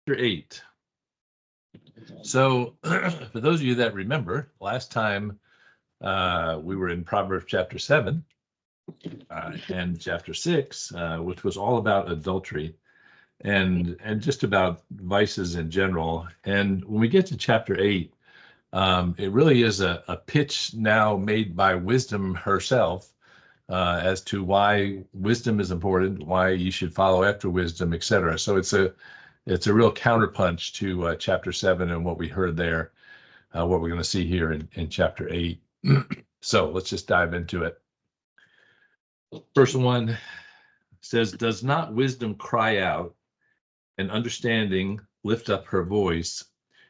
Chapter 8. So for those of you that remember, last time we were in Proverbs chapter 7 and chapter 6, which was all about adultery and just about vices in general. And when we get to chapter 8, it really is a pitch now made by wisdom herself as to why wisdom is important, why you should follow after wisdom, etc. So it's a real counterpunch to chapter 7 and what we heard there, what we're going to see here in chapter 8. So let's just dive into it. Verse 1 says, "Does not wisdom cry out, and understanding lift up her voice?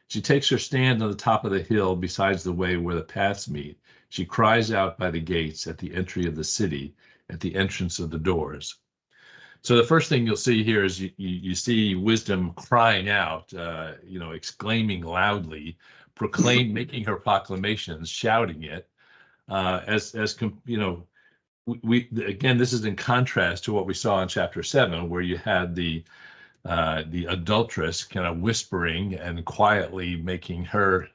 She takes her stand on the top of the hill besides the way where the paths meet. She cries out by the gates at the entry of the city, at the entrance of the doors." So the first thing you'll see here is you see wisdom crying out, exclaiming loudly, making her proclamations, shouting it, we again, this is in contrast to what we saw in chapter 7, where you had the adulteress kind of whispering and quietly making her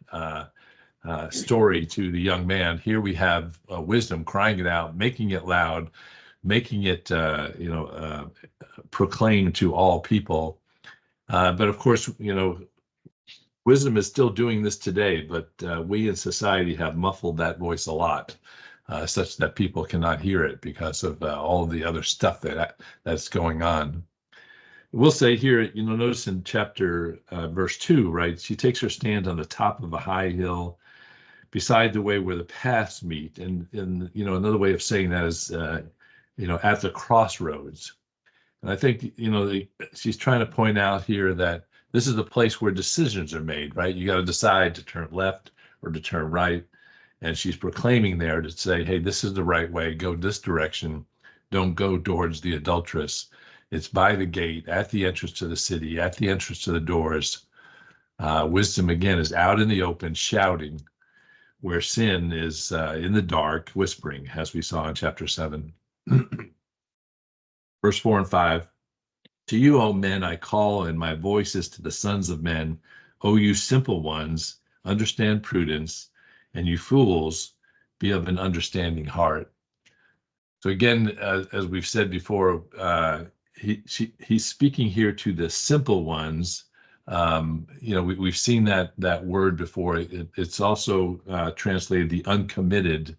story to the young man. Here we have wisdom crying it out, making it loud, making it proclaimed to all people. But of course, wisdom is still doing this today, but we in society have muffled that voice a lot, such that people cannot hear it because of all of the other stuff that's going on. We'll say here, notice in chapter verse 2, right? She takes her stand on the top of a high hill beside the way where the paths meet. And another way of saying that is, at the crossroads. And I think, she's trying to point out here that this is the place where decisions are made, right? You got to decide to turn left or to turn right. And she's proclaiming there to say, hey, this is the right way. Go this direction. Don't go towards the adulteress. It's by the gate, at the entrance to the city, at the entrance to the doors. Wisdom, again, is out in the open, shouting, where sin is in the dark, whispering, as we saw in chapter 7. Verse 4 and 5, "To you, O men, I call, and my voice is to the sons of men. O you simple ones, understand prudence, and you fools, be of an understanding heart." So again, as we've said before, he's speaking here to the simple ones. We've seen that word before. It's also translated the uncommitted.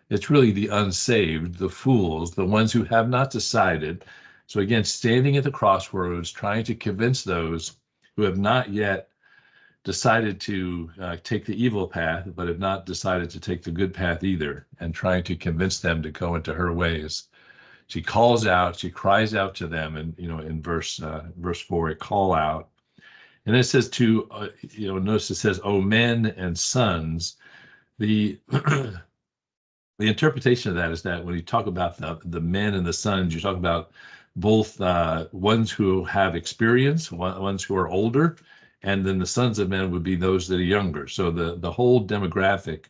It's really the unsaved, the fools, the ones who have not decided. So again, standing at the crossroads, trying to convince those who have not yet decided to take the evil path, but have not decided to take the good path either, and trying to convince them to go into her ways. She calls out, she cries out to them, and in verse 4, it call out. And it says notice it says, "O men and sons." The the interpretation of that is that when you talk about the men and the sons, you talk about both ones who have experience, ones who are older, and then the sons of men would be those that are younger. So the whole demographic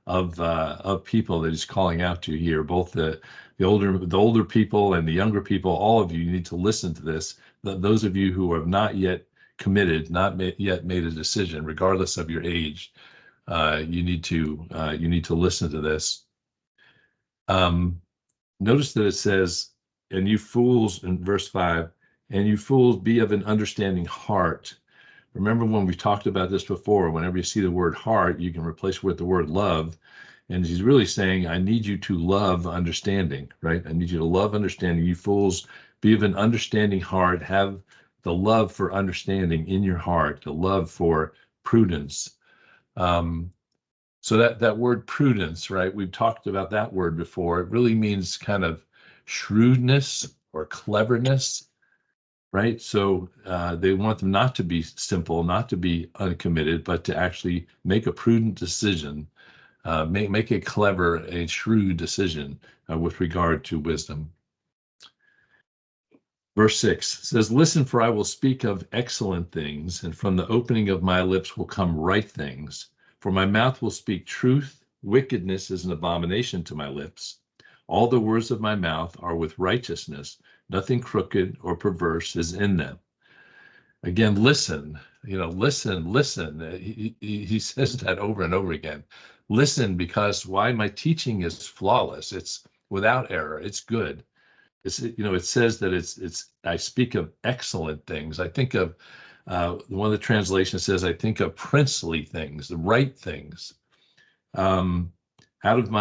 of people that he's calling out to here, both the older people and the younger people, all of you need to listen to this. Those of you who have not yet committed, yet made a decision, regardless of your age, you need to listen to this. Notice that it says, "And you fools," in verse 5, "and you fools, be of an understanding heart." Remember when we talked about this before, whenever you see the word heart, you can replace it with the word love. And he's really saying, I need you to love understanding, right? I need you to love understanding. You fools, be of an understanding heart. Have the love for understanding in your heart, the love for prudence. So that word prudence, right? We've talked about that word before. It really means kind of shrewdness or cleverness, right? So they want them not to be simple, not to be uncommitted, but to actually make a prudent decision, make a clever, a shrewd decision with regard to wisdom. Verse 6 says, "Listen, for I will speak of excellent things, and from the opening of my lips will come right things. For my mouth will speak truth. Wickedness is an abomination to my lips. All the words of my mouth are with righteousness. Nothing crooked or perverse is in them." Again, listen, listen. He says that over and over again. Listen, because why? My teaching is flawless. It's without error. It's good. It says that I speak of excellent things. I think of, one of the translations says, I think of princely things, the right things. Um, Out of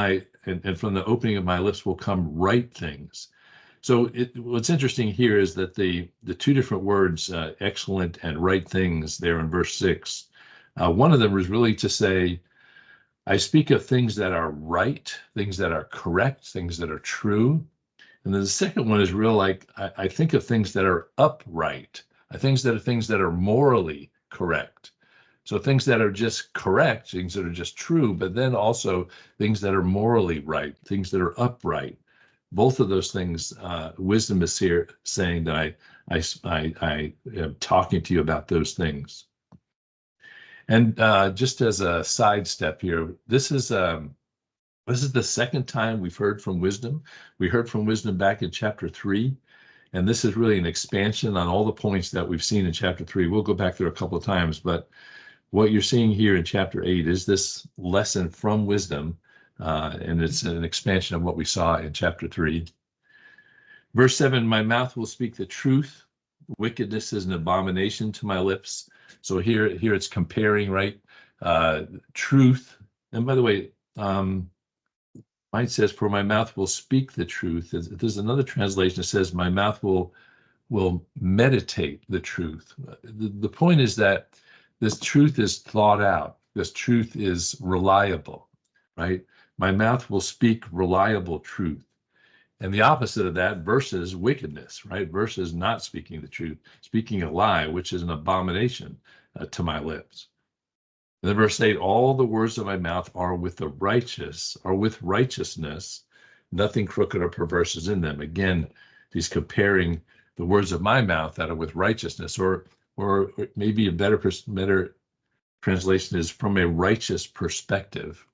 and from the opening of my lips will come right things. So what's interesting here is that the two different words, excellent and right things, there in verse 6, one of them is really to say, I speak of things that are right, things that are correct, things that are true. And then the second one is real, like I think of things that are upright, things that are morally correct. So things that are just correct, things that are just true, but then also things that are morally right, things that are upright. Both of those things, wisdom is here saying that I am talking to you about those things. And just as a sidestep here, this is the second time we've heard from wisdom. We heard from wisdom back in chapter 3, and this is really an expansion on all the points that we've seen in chapter 3. We'll go back there a couple of times, but what you're seeing here in chapter 8 is this lesson from wisdom, and it's an expansion of what we saw in chapter 3. Verse 7, my mouth will speak the truth. Wickedness is an abomination to my lips. So here it's comparing, right? Truth. And by the way, mine says, for my mouth will speak the truth. There's another translation that says, my mouth will meditate the truth. The point is that this truth is thought out. This truth is reliable, right? My mouth will speak reliable truth. And the opposite of that versus wickedness, right? Versus not speaking the truth, speaking a lie, which is an abomination to my lips. And then verse 8, all the words of my mouth are with righteousness. Nothing crooked or perverse is in them. Again, he's comparing the words of my mouth that are with righteousness, or maybe a better translation is from a righteous perspective,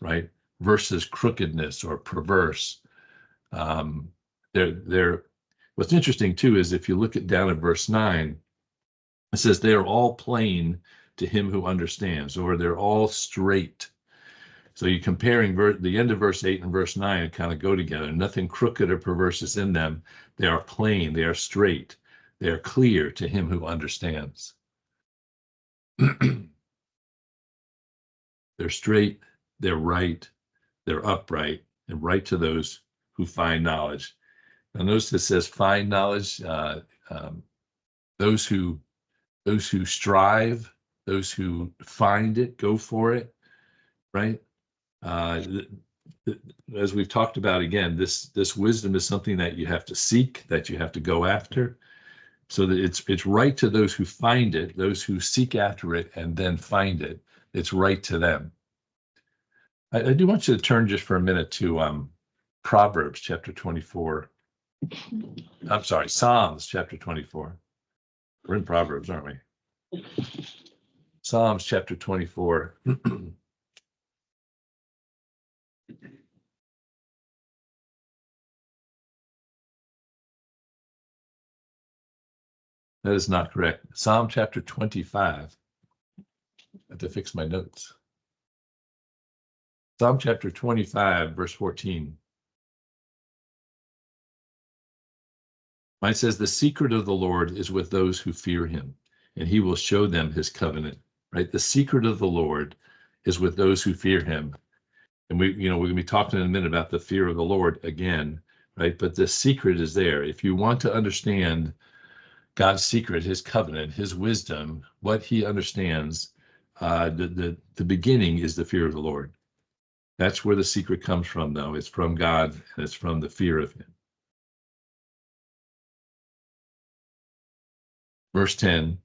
right? Versus crookedness or perverse. What's interesting too is if you look down at verse 9, it says they are all plain to him who understands, or they're all straight. So you're comparing the end of verse 8 and verse 9 kind of go together. Nothing crooked or perverse is in them. They are plain, they are straight, they are clear to him who understands. They're straight, they're right, they're upright, and right to those who find knowledge. Now notice it says find knowledge. Those who strive, those who find it, go for it, right? As we've talked about, again, this wisdom is something that you have to seek, that you have to go after, so that it's right to those who find it, those who seek after it and then find it. It's right to them. I do want you to turn just for a minute to Proverbs chapter 24. I'm sorry, Psalms chapter 24. We're in Proverbs, aren't we? Psalms chapter 24. That is not correct. Psalm chapter 25. I have to fix my notes. Psalm chapter 25, verse 14. Mine says, the secret of the Lord is with those who fear him, and he will show them his covenant, right? The secret of the Lord is with those who fear him. And we're going to be talking in a minute about the fear of the Lord again, right? But the secret is there. If you want to understand God's secret, his covenant, his wisdom, what he understands, the beginning is the fear of the Lord. That's where the secret comes from, though. It's from God, and it's from the fear of him. Verse 10,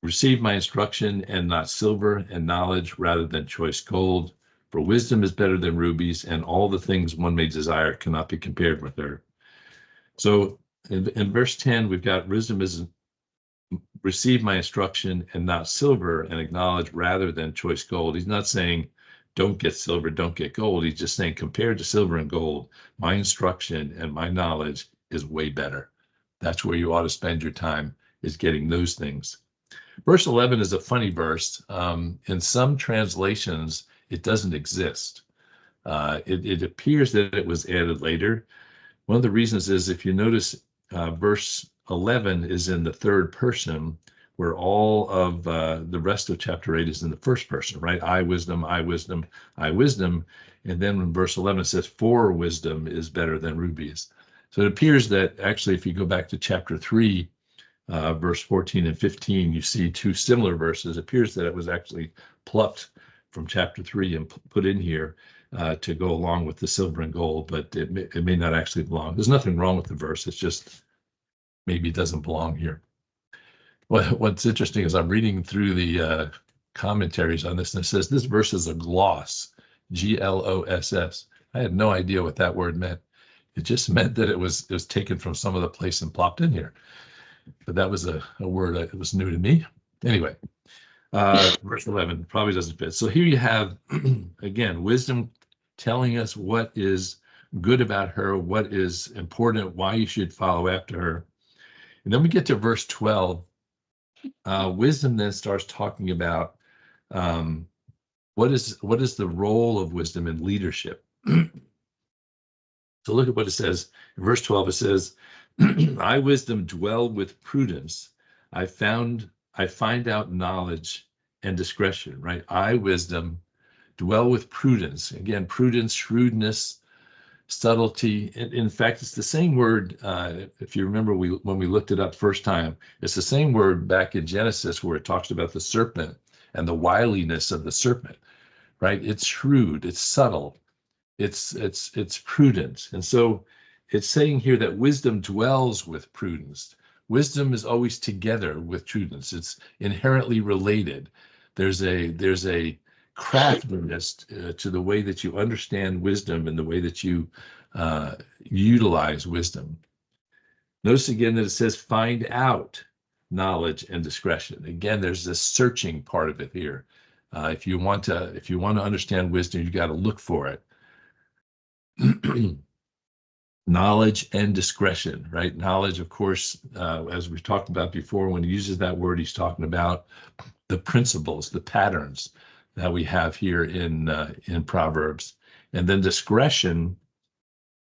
receive my instruction and not silver, and knowledge rather than choice gold. For wisdom is better than rubies, and all the things one may desire cannot be compared with her. So in verse 10, we've got wisdom is receive my instruction and not silver, and acknowledge rather than choice gold. He's not saying don't get silver, don't get gold. He's just saying compared to silver and gold, my instruction and my knowledge is way better. That's where you ought to spend your time, is getting those things. Verse 11 is a funny verse. In some translations, it doesn't exist. It appears that it was added later. One of the reasons is, if you notice, verse 11 is in the third person, where all of the rest of chapter 8 is in the first person, right? I wisdom, I wisdom, I wisdom. And then when verse 11 it says, for wisdom is better than rubies. So it appears that actually, if you go back to chapter 3, verse 14 and 15, you see two similar verses. It appears that it was actually plucked from chapter 3 and put in here to go along with the silver and gold, but it may not actually belong. There's nothing wrong with the verse. It's just maybe it doesn't belong here. What's interesting is I'm reading through the commentaries on this, and it says this verse is a gloss, Gloss. I had no idea what that word meant. It just meant that it was taken from some other place and plopped in here. But that was a word that was new to me. Anyway, verse 11 probably doesn't fit. So here you have, again, wisdom telling us what is good about her, what is important, why you should follow after her. And then we get to verse 12. Wisdom then starts talking about what is the role of wisdom in leadership. So look at what it says. In verse 12, it says, I, wisdom, dwell with prudence. I find out knowledge and discretion, right? I, wisdom, dwell with prudence. Again, prudence, shrewdness, subtlety. In fact, it's the same word. If you remember, when we looked it up first time, it's the same word back in Genesis where it talks about the serpent and the wiliness of the serpent, right? It's shrewd, it's subtle, it's prudent. And so it's saying here that wisdom dwells with prudence. Wisdom is always together with prudence. It's inherently related. There's a craftiness to the way that you understand wisdom and the way that you utilize wisdom. Notice again that it says find out knowledge and discretion. Again, there's this searching part of it here. If you want to understand wisdom, you've got to look for it. Knowledge and discretion, right? Knowledge, of course, as we've talked about before, when he uses that word, he's talking about the principles, the patterns that we have here in Proverbs. And then discretion,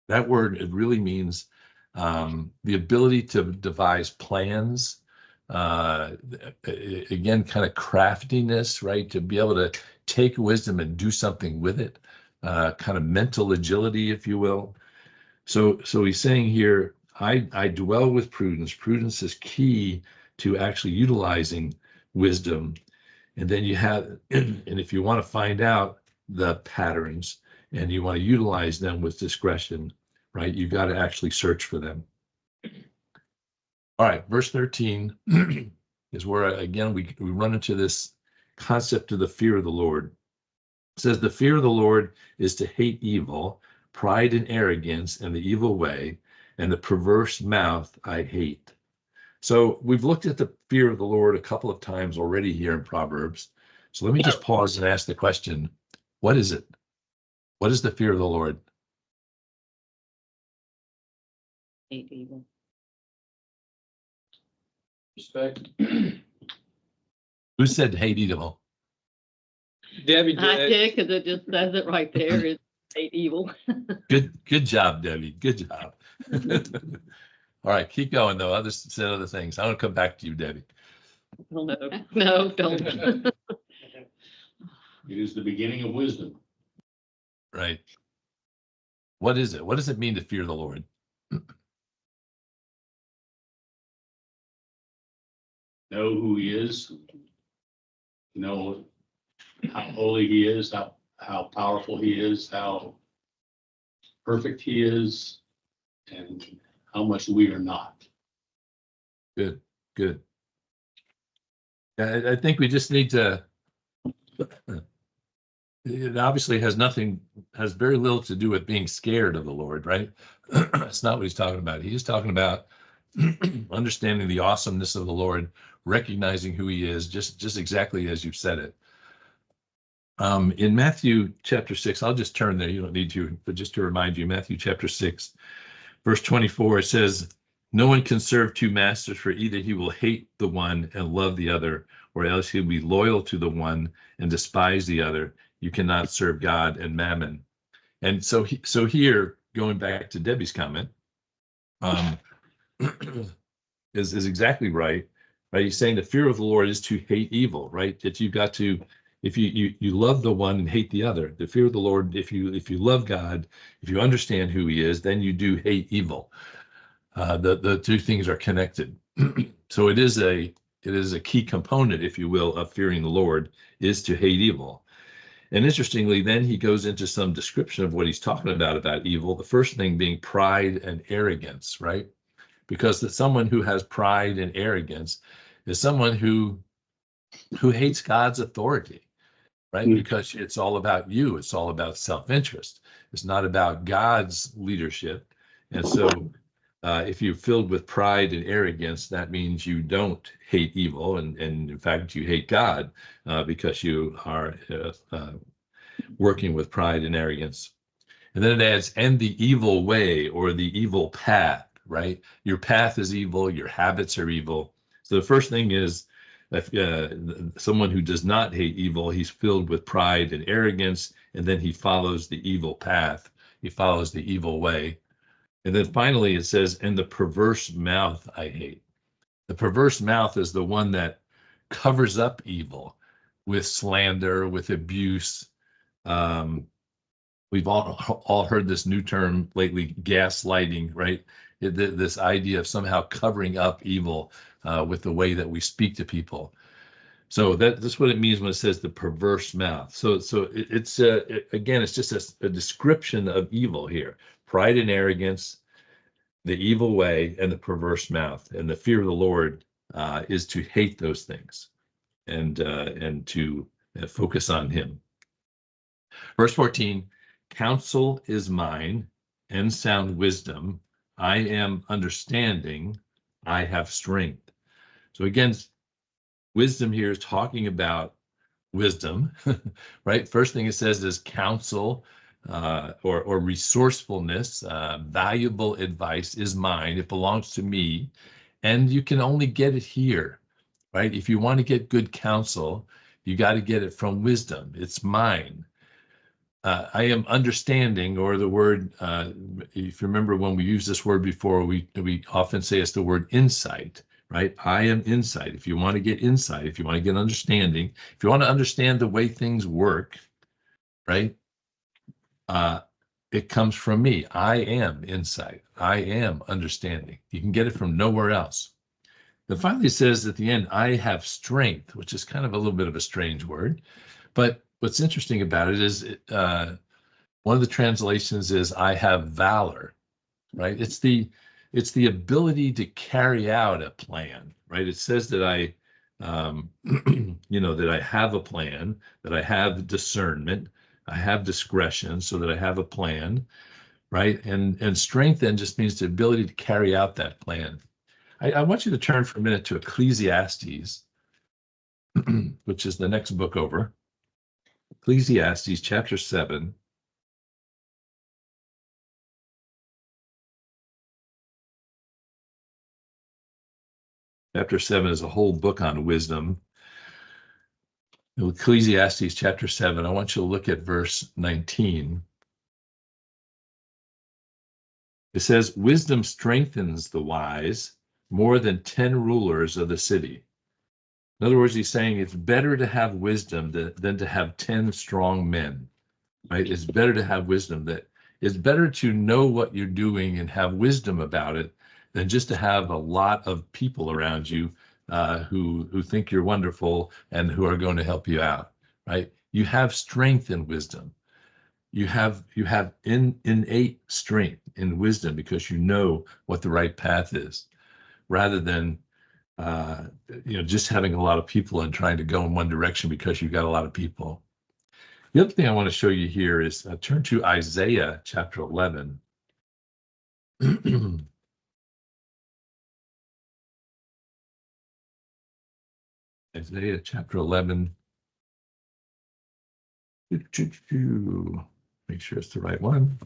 that word, it really means the ability to devise plans, again, kind of craftiness, right? To be able to take wisdom and do something with it, kind of mental agility, if you will. So he's saying here, I dwell with prudence. Prudence is key to actually utilizing wisdom. And then you have, and if you want to find out the patterns and you want to utilize them with discretion, right, you've got to actually search for them. All right, verse 13 is where, again, we run into this concept of the fear of the Lord. It says, the fear of the Lord is to hate evil, pride and arrogance and the evil way, and the perverse mouth I hate. So we've looked at the fear of the Lord a couple of times already here in Proverbs. So let me just pause and ask the question, what is it? What is the fear of the Lord? Hate evil. Respect. Who said hate evil? Debbie I did. did, because it just says it right there. It's hate evil. Good job, Debbie. Good job. All right, keep going though. Others said other things. I want to come back to you, Debbie. Well, no, don't. It is the beginning of wisdom. Right. What is it? What does it mean to fear the Lord? Know who he is. Know how holy he is, how powerful he is, how perfect he is, and how much we are not. Good. I think we just need to, it obviously has very little to do with being scared of the Lord, right? That's not what he's talking about. He's talking about understanding the awesomeness of the Lord, recognizing who he is, just exactly as you've said it. In Matthew chapter 6, I'll just turn there. You don't need to, but just to remind you, Matthew chapter 6, verse 24, it says, No one can serve two masters, for either he will hate the one and love the other, or else he'll be loyal to the one and despise the other. You cannot serve God and mammon. And so, so here, going back to Debbie's comment, is exactly right. Right? He's saying the fear of the Lord is to hate evil, right? That you've got to, if you love the one and hate the other. The fear of the Lord, if you love God, if you understand who He is, then you do hate evil. The two things are connected. So it is a key component, if you will, of fearing the Lord, is to hate evil. And interestingly, then he goes into some description of what he's talking about evil. The first thing being pride and arrogance, right? Because someone who has pride and arrogance is someone who hates God's authority, right? Because it's all about you. It's all about self-interest. It's not about God's leadership. And so if you're filled with pride and arrogance, that means you don't hate evil. And in fact, you hate God because you are working with pride and arrogance. And then it adds, and the evil way, or the evil path, right? Your path is evil, your habits are evil. So the first thing is, someone who does not hate evil, he's filled with pride and arrogance, and then he follows the evil path. He follows the evil way. And then finally it says, and the perverse mouth I hate. The perverse mouth is the one that covers up evil with slander, with abuse. We've all heard this new term lately, gaslighting, right? This idea of somehow covering up evil with the way that we speak to people. So that's what it means when it says the perverse mouth. So it's again, it's just a description of evil here: pride and arrogance, the evil way, and the perverse mouth. And the fear of the Lord is to hate those things and to focus on Him. Verse 14. Counsel is mine, and sound wisdom. I am understanding. I have strength. So again, wisdom here is talking about wisdom, right? First thing it says is counsel or resourcefulness. Valuable advice is mine. It belongs to me. And you can only get it here, right? If you want to get good counsel, you got to get it from wisdom. It's mine. I am understanding, or the word, if you remember when we used this word before, we often say it's the word insight, right? I am insight. If you want to get insight, if you want to get understanding, if you want to understand the way things work, right? It comes from me. I am insight. I am understanding. You can get it from nowhere else. Then finally it says at the end, I have strength, which is kind of a little bit of a strange word. But what's interesting about it is one of the translations is I have valor, right? It's the ability to carry out a plan, right? It says that I, that I have a plan, that I have discernment, I have discretion, so that I have a plan, right? And strength then just means the ability to carry out that plan. I want you to turn for a minute to Ecclesiastes, which is the next book over. Ecclesiastes chapter 7. Chapter 7 is a whole book on wisdom. Ecclesiastes chapter 7, I want you to look at verse 19. It says, wisdom strengthens the wise more than 10 rulers of the city. In other words, he's saying it's better to have wisdom than to have 10 strong men, right? It's better to have wisdom. That it's better to know what you're doing and have wisdom about it than just to have a lot of people around you who think you're wonderful and who are going to help you out, right? You have strength and wisdom. You have innate strength in wisdom because you know what the right path is, rather than just having a lot of people and trying to go in one direction because you've got a lot of people. The other thing I want to show you here is turn to Isaiah chapter 11. Isaiah chapter 11. Make sure it's the right one.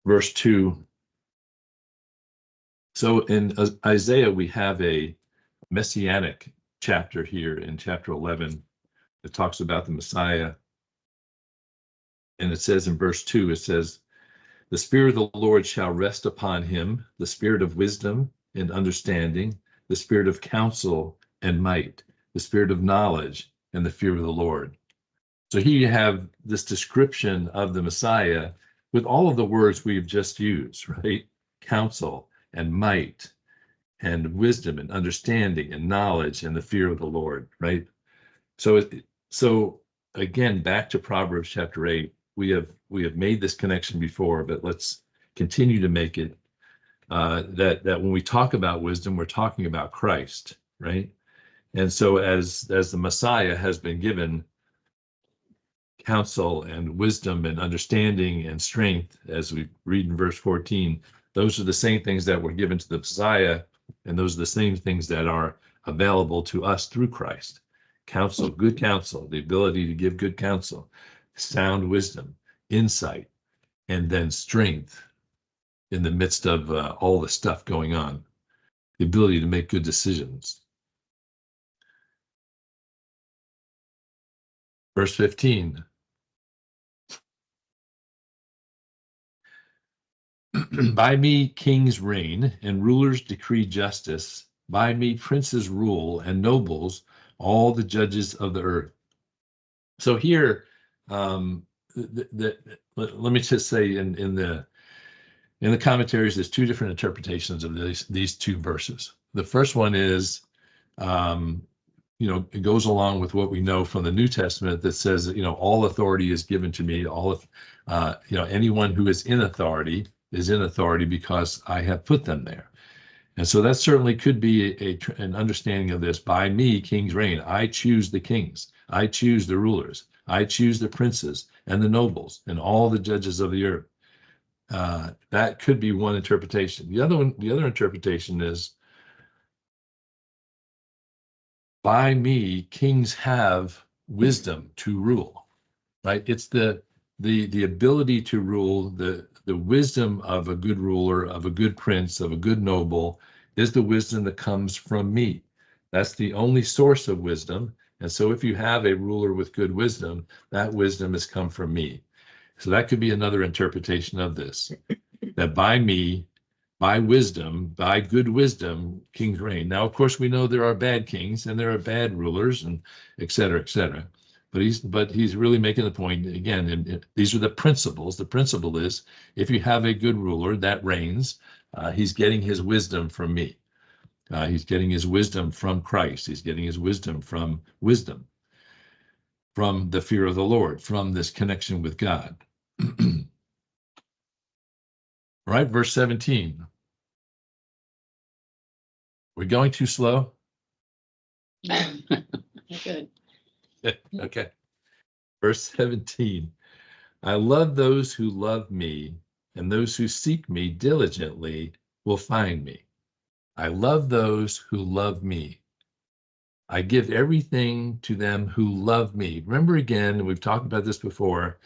Verse 2. So in Isaiah, we have a messianic chapter here in chapter 11 that talks about the Messiah. And it says in verse 2, it says, "The Spirit of the Lord shall rest upon him, the Spirit of wisdom and understanding, the Spirit of counsel and might, the Spirit of knowledge and the fear of the Lord." So here you have this description of the Messiah with all of the words we've just used, right? Counsel and might and wisdom and understanding and knowledge and the fear of the Lord, right? So again, back to Proverbs chapter 8, we have made this connection before, but let's continue to make it that when we talk about wisdom, we're talking about Christ, right? And so as the Messiah has been given counsel and wisdom and understanding and strength, as we read in verse 14, those are the same things that were given to the Messiah, and those are the same things that are available to us through Christ. Counsel, good counsel, the ability to give good counsel, sound wisdom, insight, and then strength in the midst of all the stuff going on, the ability to make good decisions. Verse 15. By me kings reign and rulers decree justice. By me princes rule and nobles, all the judges of the earth. So here, let me just say in the commentaries, there's two different interpretations of these two verses. The first one is, it goes along with what we know from the New Testament that says that, all authority is given to me. Anyone who is in authority is in authority because I have put them there. And so that certainly could be an understanding of this. By me, kings reign. I choose the kings. I choose the rulers. I choose the princes and the nobles and all the judges of the earth. That could be one interpretation. The other interpretation is, by me, kings have wisdom to rule, right? It's the ability to rule, the wisdom of a good ruler, of a good prince, of a good noble, is the wisdom that comes from me. That's the only source of wisdom. And so if you have a ruler with good wisdom, that wisdom has come from me. So that could be another interpretation of this, that by me, by wisdom, by good wisdom, kings reign. Now, of course, we know there are bad kings and there are bad rulers and et cetera, et cetera. But he's really making the point again, and these are the principles. The principle is, if you have a good ruler that reigns, he's getting his wisdom from me. He's getting his wisdom from Christ. He's getting his wisdom, from the fear of the Lord, from this connection with God. All right, verse 17. We're going too slow? Good. Okay. Verse 17. I love those who love me, and those who seek me diligently will find me. I love those who love me. I give everything to them who love me. Remember again, and we've talked about this before,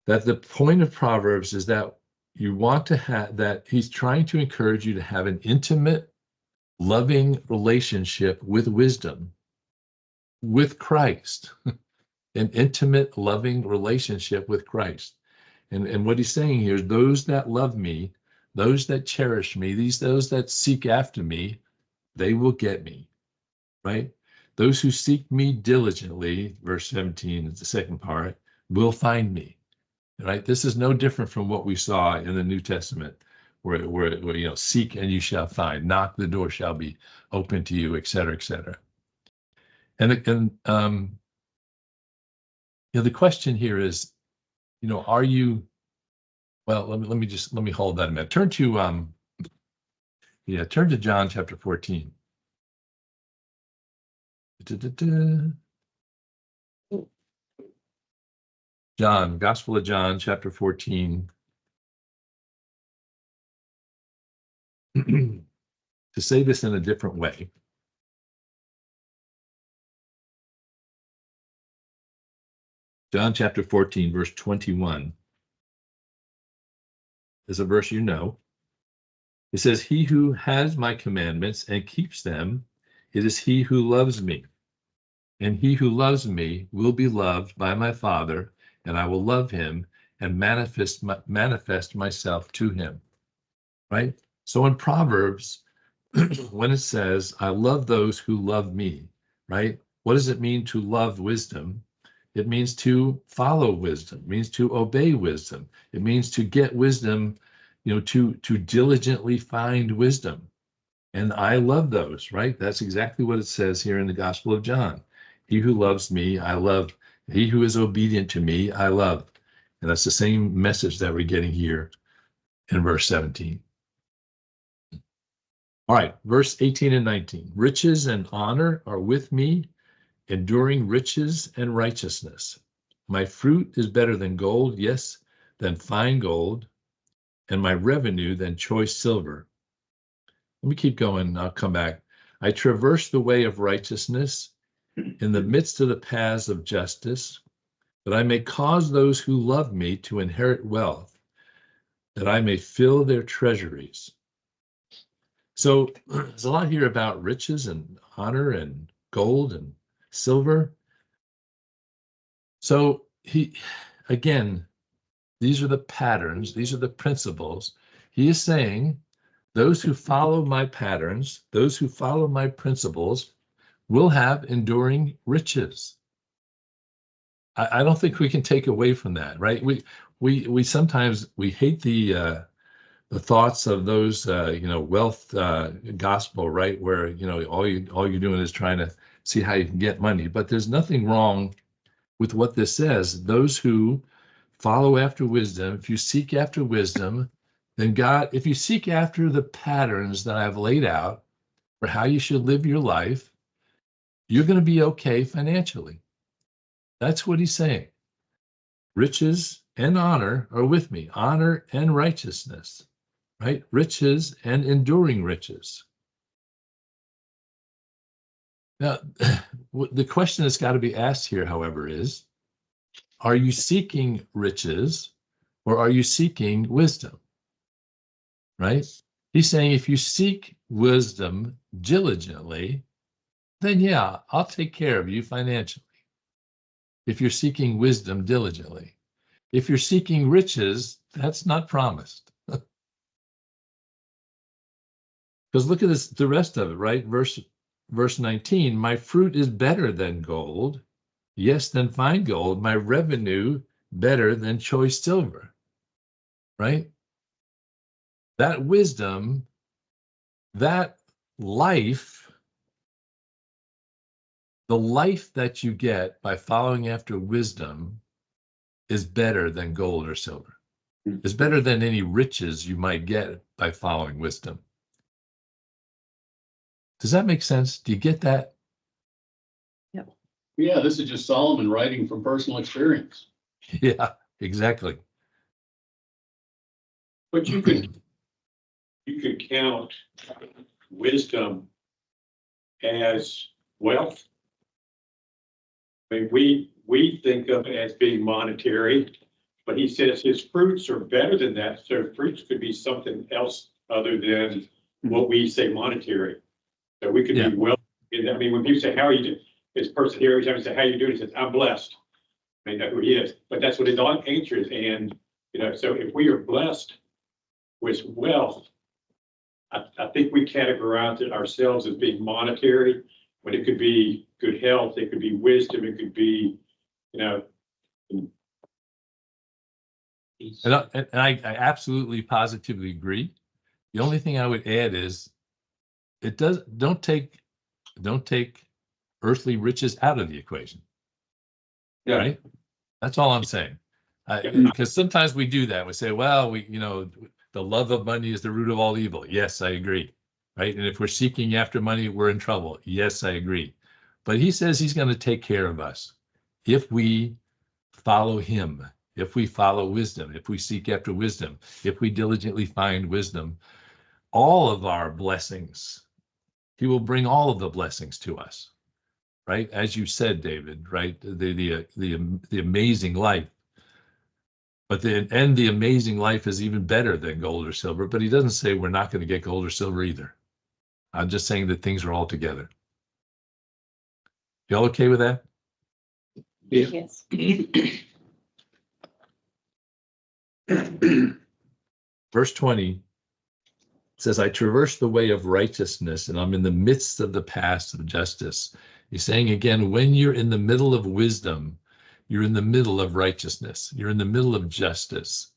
that the point of Proverbs is that you want to have that he's trying to encourage you to have an intimate, loving relationship with wisdom, with Christ, an intimate, loving relationship with Christ. And what he's saying here is, those that love me, those that cherish me, those that seek after me, they will get me, right? Those who seek me diligently, verse 17 is the second part, will find me, right? This is no different from what we saw in the New Testament, where seek and you shall find, knock, the door shall be open to you, et cetera, et cetera. And the question here is, are you, well, let me hold that a minute. Turn to John chapter 14. John, Gospel of John, chapter 14. To say this in a different way, John chapter 14, verse 21 is a verse you know. It says, he who has my commandments and keeps them, it is he who loves me. And he who loves me will be loved by my Father, and I will love him and manifest myself to him. Right? So in Proverbs, when it says, I love those who love me, right? What does it mean to love wisdom? It means to follow wisdom, it means to obey wisdom. It means to get wisdom, to diligently find wisdom. And I love those, right? That's exactly what it says here in the Gospel of John. He who loves me, I love. He who is obedient to me, I love. And that's the same message that we're getting here in verse 17. All right, verse 18 and 19. Riches and honor are with me, enduring riches and righteousness. My fruit is better than gold, yes, than fine gold, and my revenue than choice silver. Let me keep going, I'll come back. I traverse the way of righteousness in the midst of the paths of justice, that I may cause those who love me to inherit wealth, that I may fill their treasuries. So there's a lot here about riches and honor and gold and silver. So again, these are the patterns, these are the principles. He is saying, those who follow my patterns, those who follow my principles will have enduring riches. I don't think we can take away from that, right? We sometimes we hate the thoughts of those wealth gospel, right? Where all you're doing is trying to see how you can get money. But there's nothing wrong with what this says. Those who follow after wisdom, if you seek after wisdom, then God, if you seek after the patterns that I've laid out for how you should live your life, you're going to be okay financially. That's what he's saying. Riches and honor are with me, honor and righteousness, right? Riches and enduring riches. Now, the question that's got to be asked here, however, is, are you seeking riches or are you seeking wisdom? Right? He's saying if you seek wisdom diligently, then yeah, I'll take care of you financially. If you're seeking wisdom diligently. If you're seeking riches, that's not promised. Because look at this, the rest of it, right? Verse 19, my fruit is better than gold, yes, than fine gold, my revenue better than choice silver, right? That wisdom, that life, the life that you get by following after wisdom is better than gold or silver. It's better than any riches you might get by following wisdom. Does that make sense? Do you get that? Yeah, this is just Solomon writing from personal experience. Yeah, exactly. But you could count wisdom as wealth. I mean, we think of it as being monetary, but he says his fruits are better than that. So fruits could be something else other than what we say monetary. So we could be wealthy. I mean, when people say, how are you doing? This person here, every time you say, how are you doing? He says, I'm blessed. I mean, that's who he is. But that's what his answer is. And, so if we are blessed with wealth, I think we categorize it ourselves as being monetary, but it could be good health, it could be wisdom, it could be, And I absolutely positively agree. The only thing I would add is don't take earthly riches out of the equation. Yeah. Right? That's all I'm saying. Because sometimes we do that. We say, well, the love of money is the root of all evil. Yes, I agree. Right? And if we're seeking after money, we're in trouble. Yes, I agree. But he says he's going to take care of us if we follow him, if we follow wisdom, if we seek after wisdom, if we diligently find wisdom, all of our blessings, he will bring all of the blessings to us, right? As you said, David, right? The amazing life. But the amazing life is even better than gold or silver. But he doesn't say we're not going to get gold or silver either. I'm just saying that things are all together. Y'all okay with that? Yes. Verse 20 says, I traverse the way of righteousness, and I'm in the midst of the paths of justice. He's saying again, when you're in the middle of wisdom, you're in the middle of righteousness. You're in the middle of justice.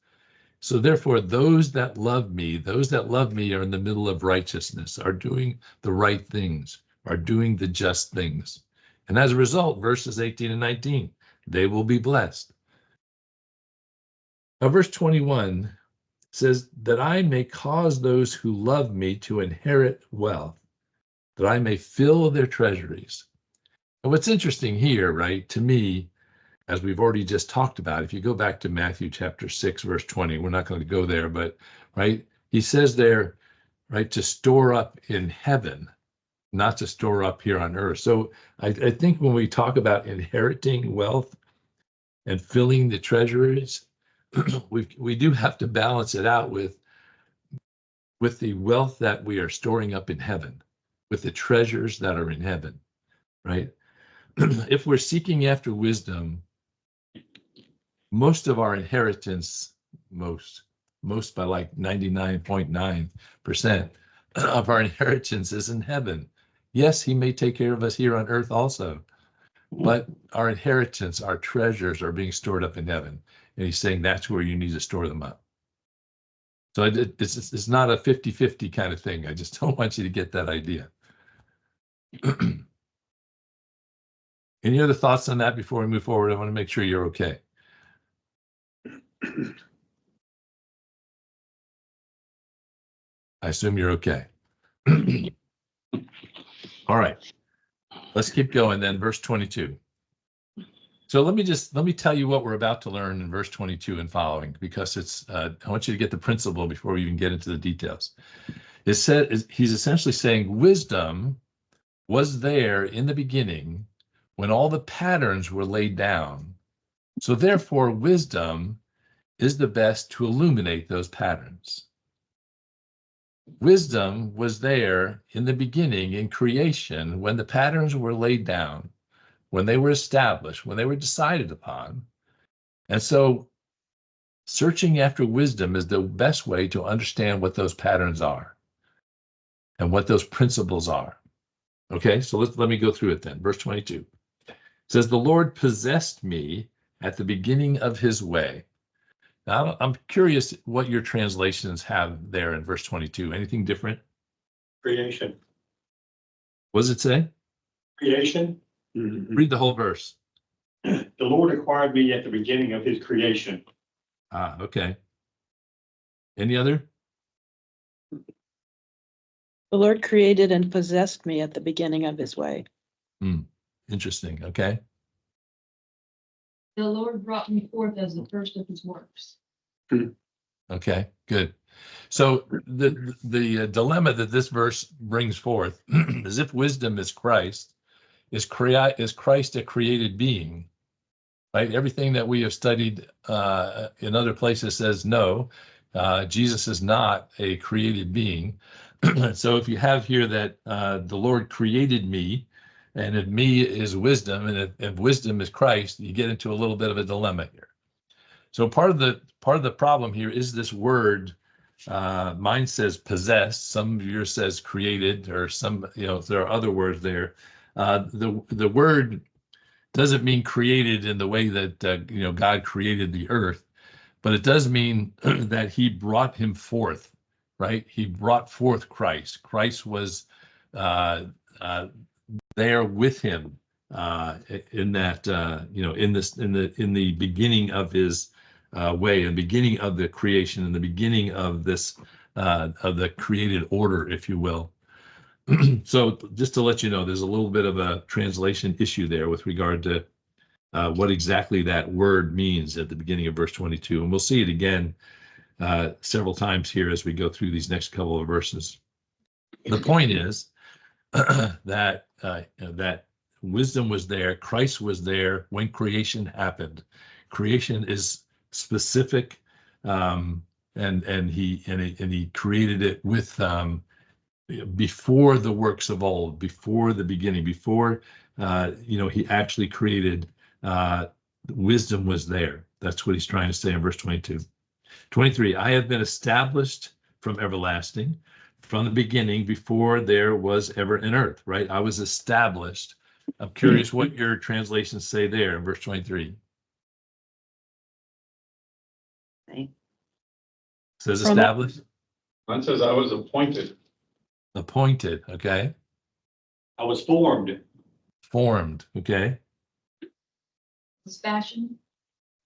So therefore, those that love me are in the middle of righteousness, are doing the right things, are doing the just things. And as a result, verses 18 and 19, they will be blessed. Now, verse 21 says that I may cause those who love me to inherit wealth, that I may fill their treasuries. And what's interesting here, right, to me, as we've already just talked about, if you go back to Matthew chapter 6, verse 20, we're not going to go there, but right, he says there, right, to store up in heaven, not to store up here on earth. So I think when we talk about inheriting wealth and filling the treasuries, we do have to balance it out with the wealth that we are storing up in heaven, with the treasures that are in heaven, right? If we're seeking after wisdom, most of our inheritance, most by like 99.9% of our inheritance is in heaven. Yes, he may take care of us here on earth also, but our inheritance, our treasures are being stored up in heaven. And he's saying that's where you need to store them up. So it's not a 50-50 kind of thing. I just don't want you to get that idea. Any other thoughts on that before we move forward? I want to make sure you're okay. I assume you're okay. All right, let's keep going then. Verse 22. So let me tell you what we're about to learn in verse 22 and following, because it's I want you to get the principle before we even get into the details. It said he's essentially saying wisdom was there in the beginning when all the patterns were laid down. So therefore, wisdom is the best to illuminate those patterns. Wisdom was there in the beginning in creation when the patterns were laid down, when they were established, when they were decided upon. And so searching after wisdom is the best way to understand what those patterns are and what those principles are. Okay, so let me go through it then. Verse 22 says, the Lord possessed me at the beginning of his way. Now, I'm curious what your translations have there in verse 22. Anything different? Creation. What does it say? Creation. Read the whole verse. The Lord acquired me at the beginning of his creation. Ah, okay. Any other? The Lord created and possessed me at the beginning of his way. Interesting. Okay. The Lord brought me forth as the first of his works. Okay, good. So the dilemma that this verse brings forth is, if wisdom is Christ, is Christ a created being? Right? Everything that we have studied in other places says no, Jesus is not a created being. So if you have here that the Lord created me, and if me is wisdom, and if wisdom is Christ, you get into a little bit of a dilemma here. So part of the problem here is this word. Mine says possessed. Some of yours says created, or some, there are other words there. The word doesn't mean created in the way that God created the earth, but it does mean that he brought him forth, right? He brought forth Christ. Christ was there with him in that in the beginning of his way, and beginning of the creation, and the beginning of this of the created order, if you will. So just to let you know, there's a little bit of a translation issue there with regard to what exactly that word means at the beginning of verse 22. And we'll see it again several times here as we go through these next couple of verses. The point is that wisdom was there, Christ was there when creation happened. Creation is specific, and he created it with before the works of old, before the beginning, before he actually created. Wisdom was there. That's what he's trying to say in verse 22. 23, I have been established from everlasting, from the beginning, before there was ever an earth, right? I was established. I'm curious what your translations say there in verse 23. Okay. Says From- established? Mine says I was appointed. Appointed, okay. I was formed. Formed, okay. Was fashioned,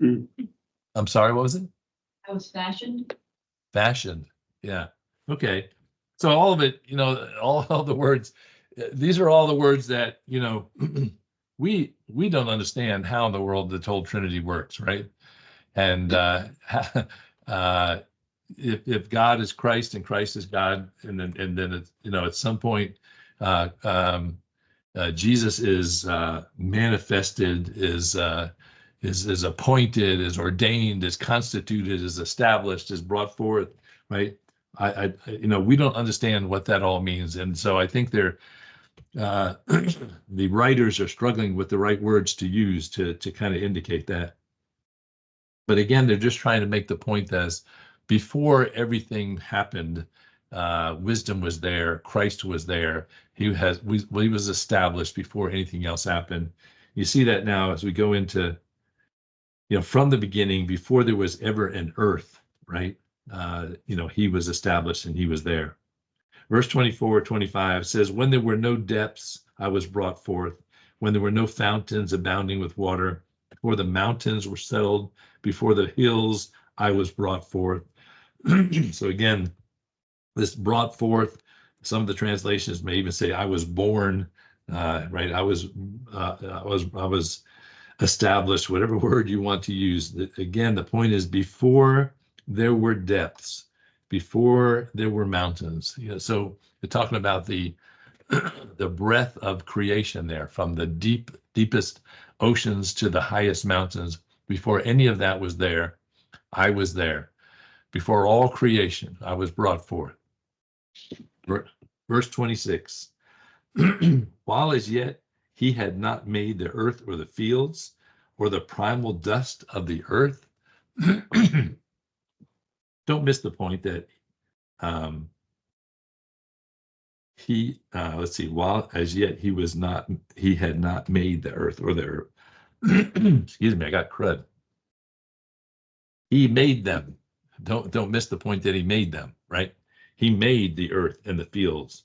I'm sorry, what was it? I was fashioned. Fashioned, yeah. Okay. So all of it, all the words, these are all the words that, we don't understand how in the world the whole Trinity works, right? And if God is Christ and Christ is God, and then it's, at some point Jesus is manifested, is appointed, is ordained, is constituted, is established, is brought forth, right? We don't understand what that all means, and so I think the writers are struggling with the right words to use to kind of indicate that. But again, they're just trying to make the point that before everything happened, wisdom was there, Christ was there. He was established before anything else happened. You see that now as we go into, from the beginning, before there was ever an earth, right? He was established and he was there. Verse 24, 25 says, when there were no depths, I was brought forth. When there were no fountains abounding with water, before the mountains were settled, before the hills, I was brought forth. So again, this brought forth, some of the translations may even say I was born, right? I was established, whatever word you want to use. Again, the point is before there were depths, before there were mountains. So we're talking about the breadth of creation there, from the deepest oceans to the highest mountains. Before any of that was there, I was there. Before all creation, I was brought forth. Verse 26, while as yet he had not made the earth or the fields or the primal dust of the earth. Don't miss the point that let's see, while as yet he had not made the earth or the earth. Excuse me, I got crud. He made them. Don't miss the point that he made them, right? He made the earth and the fields.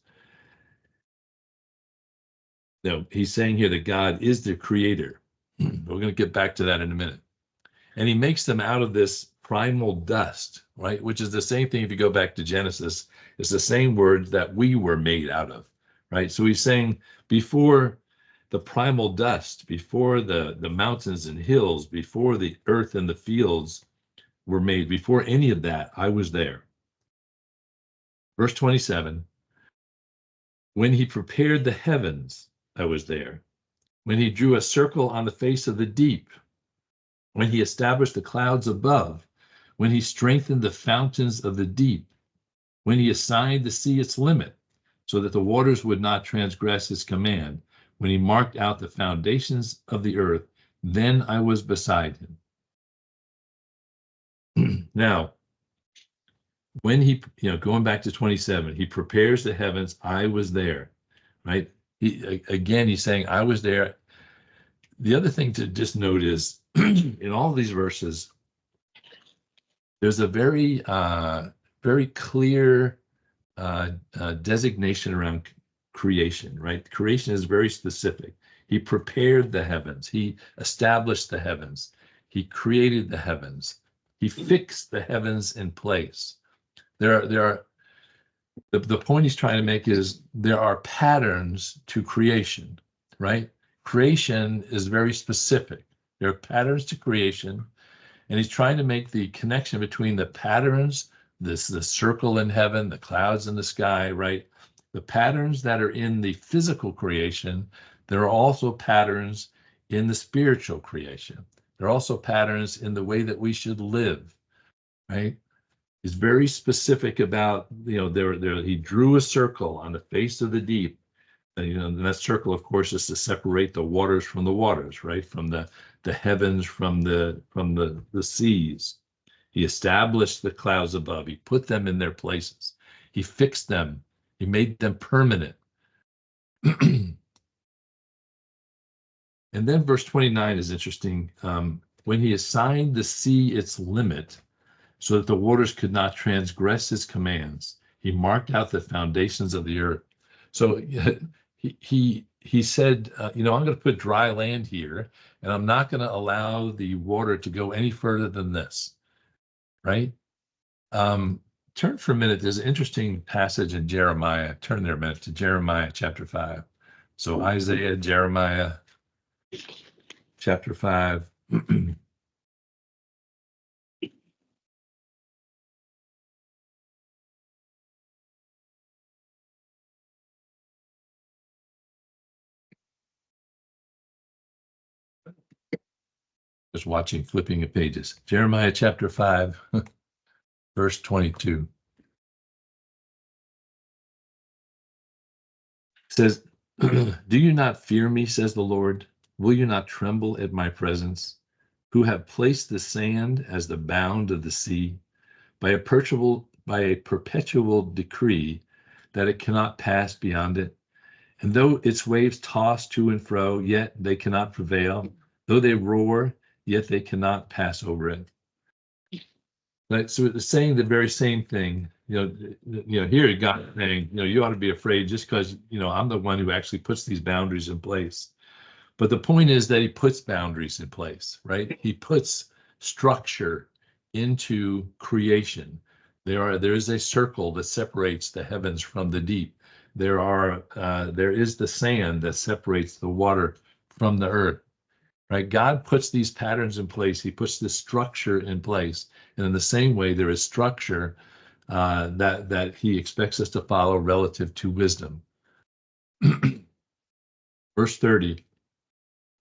No, he's saying here that God is the creator. We're going to get back to that in a minute. And he makes them out of this primal dust, right? Which is the same thing if you go back to Genesis. It's the same word that we were made out of, right? So he's saying before the primal dust, before the mountains and hills, before the earth and the fields were made, before any of that, I was there. Verse 27, when he prepared the heavens, I was there. When he drew a circle on the face of the deep, when he established the clouds above, when he strengthened the fountains of the deep, when he assigned the sea its limit, so that the waters would not transgress his command, when he marked out the foundations of the earth, then I was beside him. Now, when he, going back to 27, he prepares the heavens, I was there, right? He's saying, I was there. The other thing to just note is, in all of these verses, there's a very, very clear designation around creation, right? Creation is very specific. He prepared the heavens. He established the heavens. He created the heavens. He fixed the heavens in place. The point he's trying to make is there are patterns to creation, right? Creation is very specific. There are patterns to creation, and he's trying to make the connection between the patterns, the circle in heaven, the clouds in the sky, right? The patterns that are in the physical creation, there are also patterns in the spiritual creation. They're also patterns in the way that we should live, right? He's very specific about, he drew a circle on the face of the deep. And that circle, of course, is to separate the waters from the waters, right? From the heavens, from the seas. He established the clouds above. He put them in their places. He fixed them. He made them permanent. And then verse 29 is interesting. When he assigned the sea its limit, so that the waters could not transgress his commands, he marked out the foundations of the earth. So he said, I'm going to put dry land here, and I'm not going to allow the water to go any further than this, right? Turn for a minute. There's an interesting passage in Jeremiah. Turn there a minute to Jeremiah chapter 5. So Isaiah, Jeremiah chapter 5. Just watching, flipping of pages. Jeremiah chapter 5, verse 22. It says, do you not fear me, says the Lord? Will you not tremble at my presence, who have placed the sand as the bound of the sea, by a perpetual decree that it cannot pass beyond it? And though its waves toss to and fro, yet they cannot prevail. Though they roar, yet they cannot pass over it. Right? So it's saying the very same thing. Here God saying, you ought to be afraid just because, I'm the one who actually puts these boundaries in place. But the point is that he puts boundaries in place, right? He puts structure into creation. There is a circle that separates the heavens from the deep. There is the sand that separates the water from the earth, right? God puts these patterns in place. He puts this structure in place. And in the same way, there is structure that he expects us to follow relative to wisdom. Verse 30,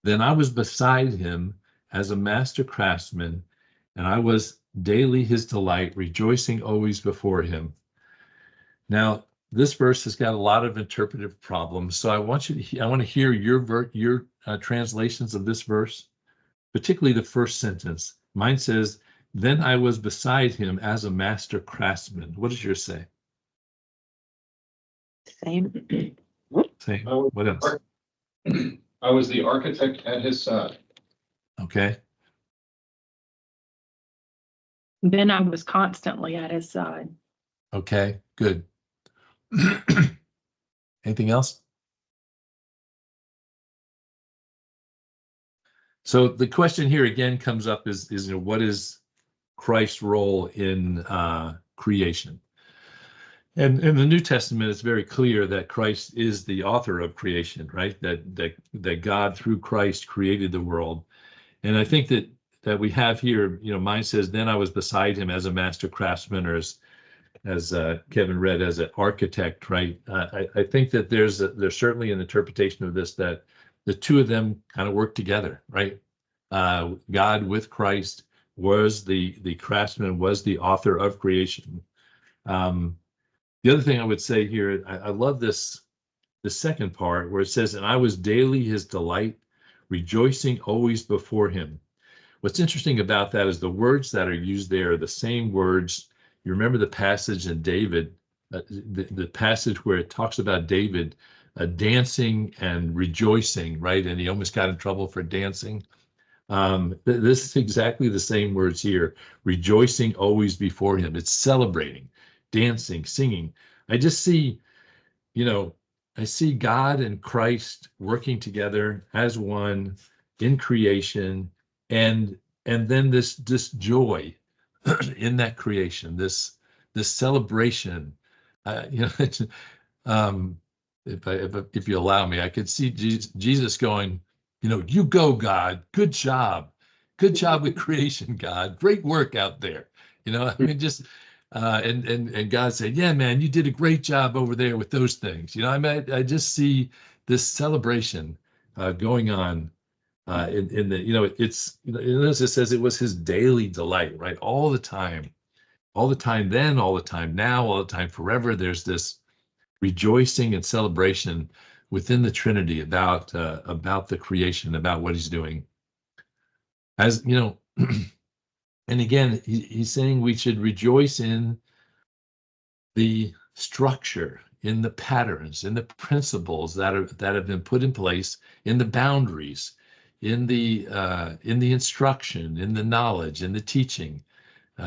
then I was beside him as a master craftsman, and I was daily his delight, rejoicing always before him. Now, this verse has got a lot of interpretive problems, so I want to hear your translations of this verse, particularly the first sentence. Mine says, then I was beside him as a master craftsman. What does yours say? Same. Same. What else? I was the architect at his side. Okay. Then I was constantly at his side. Okay, good. Anything else? So the question here again comes up is what is Christ's role in creation? And in the New Testament, it's very clear that Christ is the author of creation, right? That God through Christ created the world. And I think that we have here, mine says, then I was beside him as a master craftsman, or as Kevin read, as an architect, right? I think that there's certainly an interpretation of this that the two of them kind of work together, right? God with Christ was the craftsman, was the author of creation. The other thing I would say here, I love the second part where it says, and I was daily his delight, rejoicing always before him. What's interesting about that is the words that are used there are the same words. You remember the passage in David, the passage where it talks about David dancing and rejoicing, right? And he almost got in trouble for dancing. This is exactly the same words here, rejoicing always before him. It's celebrating, dancing, singing. I just see, I see God and Christ working together as one in creation, and then this joy in that creation, this celebration. If you allow me, I could see Jesus going, you go, God, good job with creation, God, great work out there. Just and God said, yeah, man, you did a great job over there with those things. I just see this celebration going on In the, it's, it says it was his daily delight, right? All the time then, all the time now, all the time forever. There's this rejoicing and celebration within the Trinity about the creation, about what he's doing. As you know, and again, he's saying we should rejoice in the structure, in the patterns, in the principles that have been put in place, in the boundaries, in the instruction, in the knowledge, in the teaching.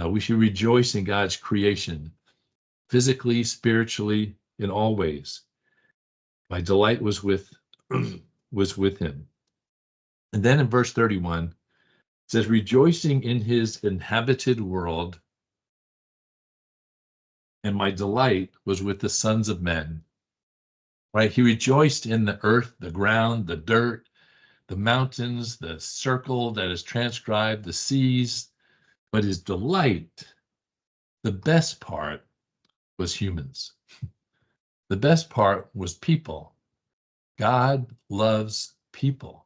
We should rejoice in God's creation, physically, spiritually, in all ways. My delight was with him. And then in verse 31, it says, rejoicing in his inhabited world, and my delight was with the sons of men. Right? He rejoiced in the earth, the ground, the dirt, the mountains, the circle that is transcribed, the seas. But his delight, the best part, was humans. The best part was people. God loves people.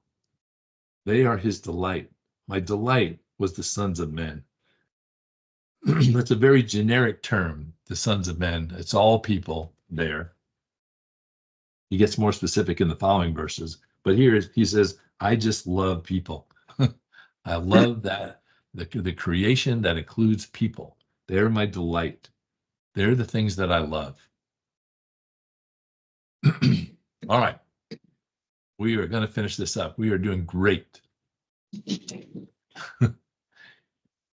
They are his delight. My delight was the sons of men. That's a very generic term, the sons of men. It's all people there. He gets more specific in the following verses, but here he says, I just love people. I love that the creation that includes people. They're my delight. They're the things that I love. All right. We are going to finish this up. We are doing great.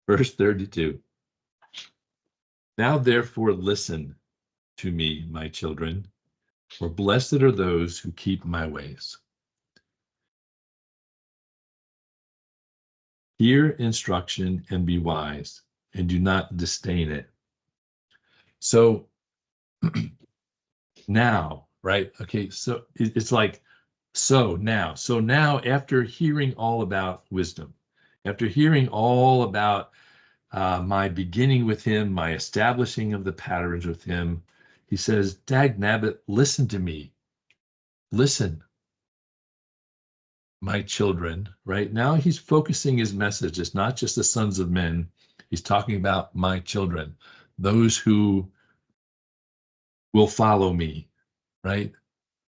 Verse 32. Now therefore listen to me, my children, for blessed are those who keep my ways. Hear instruction and be wise, and do not disdain it. So now, right? Okay, so it's like, so now after hearing all about wisdom, after hearing all about my beginning with him, my establishing of the patterns with him, he says, dag nabbit, listen to me. Listen, my children, right? Now he's focusing his message. It's not just the sons of men. He's talking about my children, those who will follow me, right?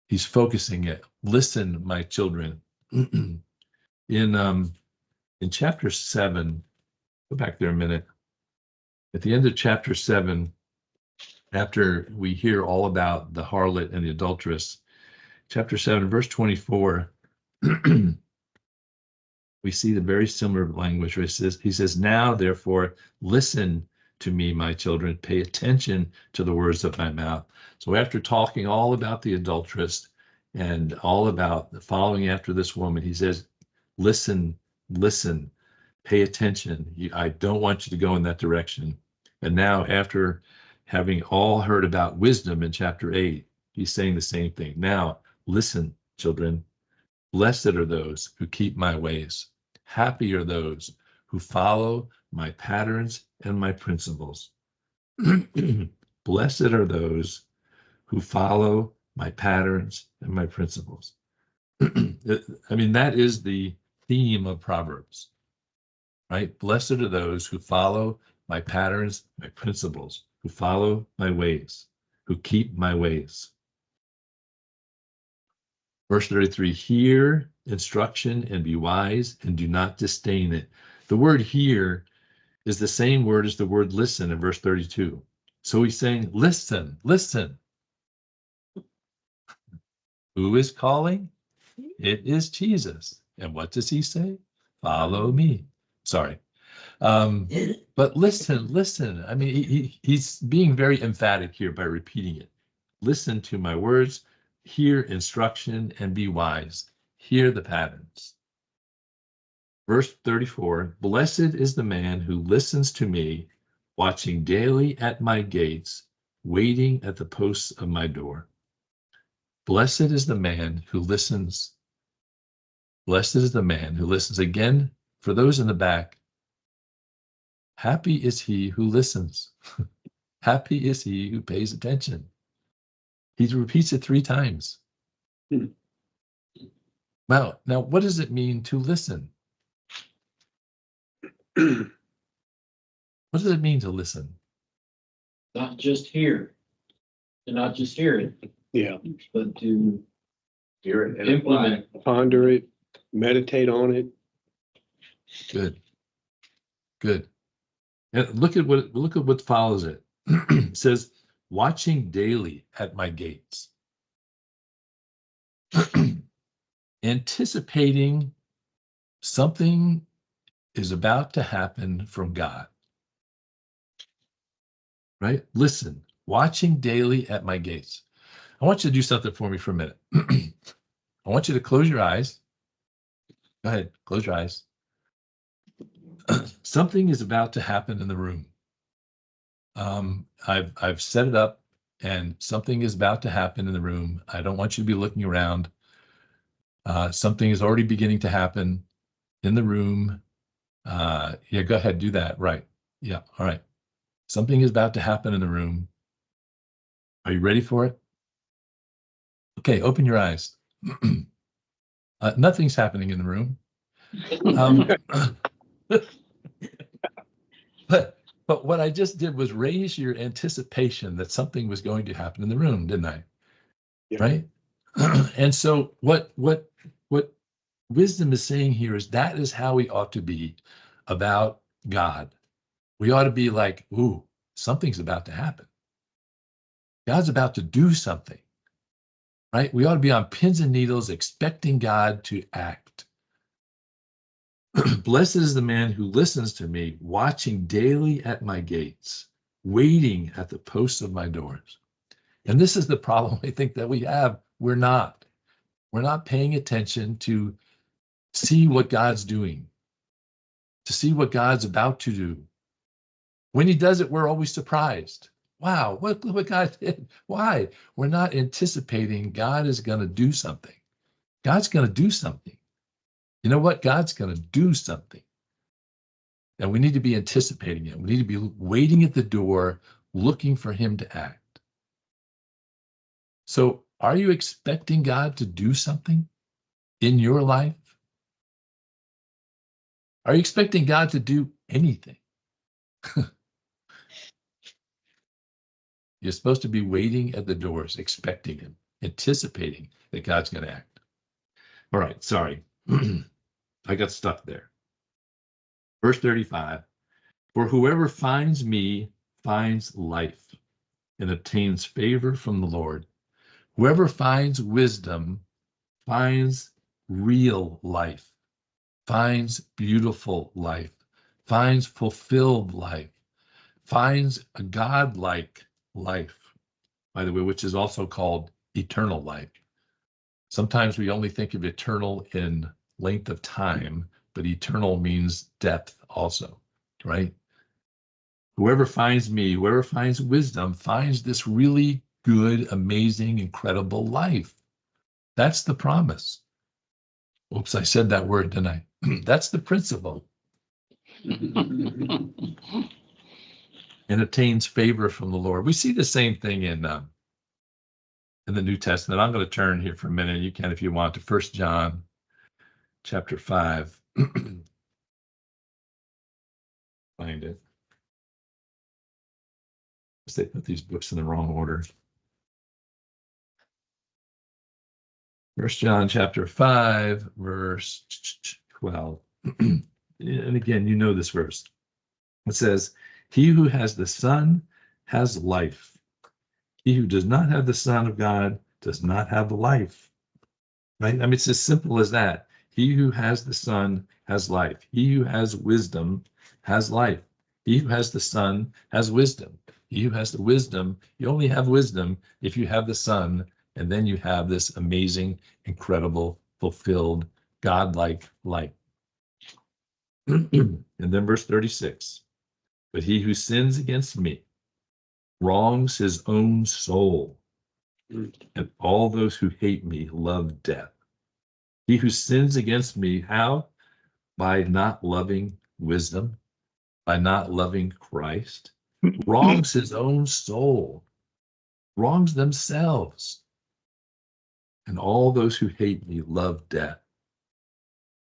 He's focusing it. Listen, my children. In chapter 7, go back there a minute. At the end of chapter 7, after we hear all about the harlot and the adulteress, chapter 7, verse 24, we see the very similar language where he says, now, therefore, listen to me, my children, pay attention to the words of my mouth. So after talking all about the adulteress and all about the following after this woman, he says, listen, pay attention. I don't want you to go in that direction. And now, after having all heard about wisdom in chapter 8, he's saying the same thing. Now, listen, children, blessed are those who keep my ways. Happy are those who follow my patterns and my principles. Blessed are those who follow my patterns and my principles. I mean, that is the theme of Proverbs, right? Blessed are those who follow my patterns, my principles, who follow my ways, who keep my ways. Verse 33, hear instruction and be wise and do not disdain it. The word hear is the same word as the word listen in verse 32. So he's saying, listen. Who is calling? It is Jesus. And what does he say? Follow me. Sorry. But listen. I mean, he's being very emphatic here by repeating it. Listen to my words. Hear instruction and be wise. Hear the patterns. Verse 34, blessed is the man who listens to me, watching daily at my gates, waiting at the posts of my door. Blessed is the man who listens. Blessed is the man who listens. Again, for those in the back, happy is he who listens. Happy is he who pays attention. He repeats it 3 times. Now, what does it mean to listen? What does it mean to listen? Not just hear, to not just hear it, Yeah, but to Hear it and implement. ponder it, meditate on it. Good. Good. And look at what follows it. It says, watching daily at my gates. Anticipating something is about to happen from God. Right? Listen, watching daily at my gates. I want you to do something for me for a minute. I want you to close your eyes. Go ahead, close your eyes. Something is about to happen in the room. I've set it up, and something is about to happen in the room. I don't want you to be looking around. Something is already beginning to happen in the room. Yeah, go ahead, do that. Right. Yeah, all right. Something is about to happen in the room. Are you ready for it? Okay, open your eyes. Nothing's happening in the room. But what I just did was raise your anticipation that something was going to happen in the room, didn't I? Yeah. Right? And so what wisdom is saying here is that is how we ought to be about God. We ought to be like, ooh, something's about to happen. God's about to do something, right? We ought to be on pins and needles expecting God to act. Blessed is the man who listens to me, watching daily at my gates, waiting at the posts of my doors. And this is the problem I think that we have. We're not paying attention to see what God's doing, to see what God's about to do. When he does it, we're always surprised. Wow, look what God did. Why? We're not anticipating God is going to do something. God's going to do something. You know what? God's going to do something. And we need to be anticipating it. We need to be waiting at the door, looking for him to act. So are you expecting God to do something in your life? Are you expecting God to do anything? You're supposed to be waiting at the doors, expecting him, anticipating that God's going to act. All right, sorry. I got stuck there. Verse 35, for whoever finds me finds life and obtains favor from the Lord. Whoever finds wisdom finds real life, finds beautiful life, finds fulfilled life, finds a God-like life, by the way, which is also called eternal life. Sometimes we only think of eternal in length of time, but eternal means depth also, right? Whoever finds me, whoever finds wisdom, finds this really good, amazing, incredible life. That's the promise. Oops, I said that word, didn't I? That's the principle. And obtains favor from the Lord. We see the same thing in the New Testament. I'm going to turn here for a minute. You can, if you want, to 1 John chapter 5. Find it. They put these books in the wrong order. 1 John chapter 5, verse 12. And again, you know this verse. It says, he who has the Son has life. He who does not have the Son of God does not have life. Right? I mean, it's as simple as that. He who has the Son has life. He who has wisdom has life. He who has the Son has wisdom. He who has the wisdom, you only have wisdom if you have the Son, and then you have this amazing, incredible, fulfilled, God-like life. And then verse 36, but he who sins against me wrongs his own soul, and all those who hate me love death. He who sins against me, how? By not loving wisdom, by not loving Christ, wrongs his own soul, wrongs themselves. And all those who hate me love death.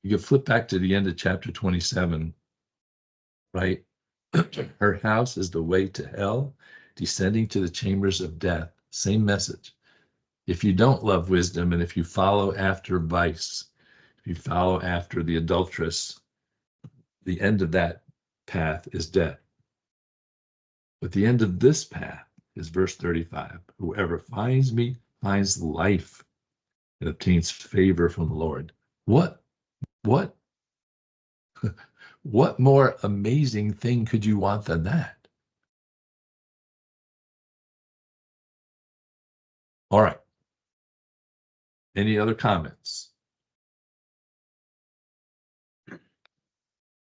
You can flip back to the end of chapter 27, right? Her house is the way to hell, descending to the chambers of death. Same message. If you don't love wisdom, and if you follow after vice, if you follow after the adulteress, the end of that path is death. But the end of this path is verse 35. Whoever finds me finds life and obtains favor from the Lord. What more amazing thing could you want than that? All right. Any other comments?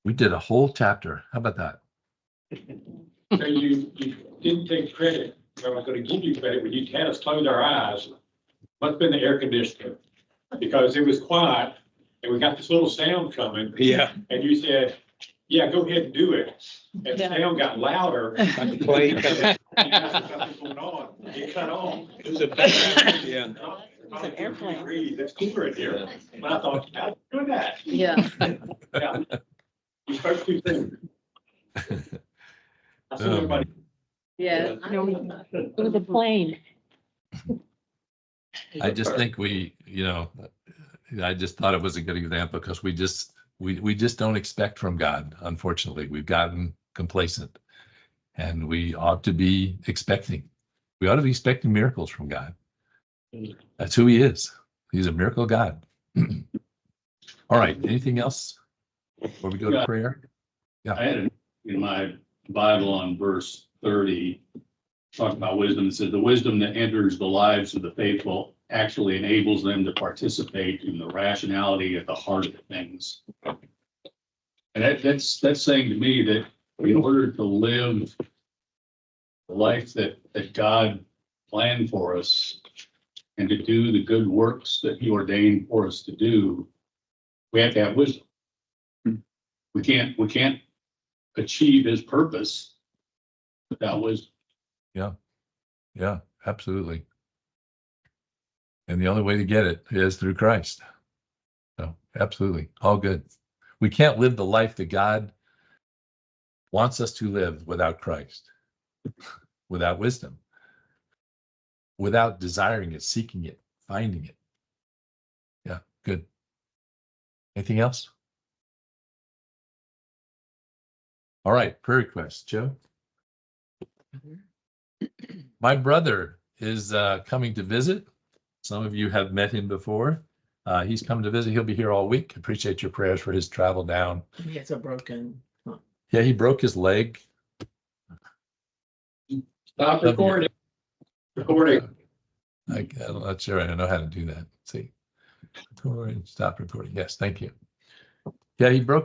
We did a whole chapter. How about that? So you didn't take credit. I was gonna give you credit, but you had us close our eyes. Must have been the air conditioner, because it was quiet and we got this little sound coming. Yeah. And you said, yeah, go ahead and do it. And the Yeah. sound got louder. Like the plane coming. And that's something going on. It cut on. It was a bad, yeah. It's an airplane. Breathe. It's cooler in here. But I thought, how do that? Yeah. Yeah. You spoke too soon. I saw everybody. Yeah. It was a plane. I just think I just thought it was a good example because we just don't expect from God. Unfortunately, we've gotten complacent, and we ought to be expecting. We ought to be expecting miracles from God. That's who he is. He's a miracle God. All right. Anything else before we go to prayer? I had it in my Bible on verse 30, talking about wisdom. It says the wisdom that enters the lives of the faithful actually enables them to participate in the rationality at the heart of things. And that's saying to me that in order to live the life that God planned for us and to do the good works that he ordained for us to do, we have to have wisdom. We can't achieve his purpose without wisdom. Yeah, absolutely. And the only way to get it is through Christ. So absolutely. All good. We can't live the life that God wants us to live without Christ, without wisdom, without desiring it, seeking it, finding it. Yeah, good. Anything else? All right, prayer request, Joe. My brother is coming to visit. Some of you have met him before. He's come to visit. He'll be here all week. Appreciate your prayers for his travel down. He has a broken. Yeah, he broke his leg. Stop recording. Recording. I'm not sure. I don't know how to do that. Let's see. Record, stop recording. Yes, thank you. Yeah, he broke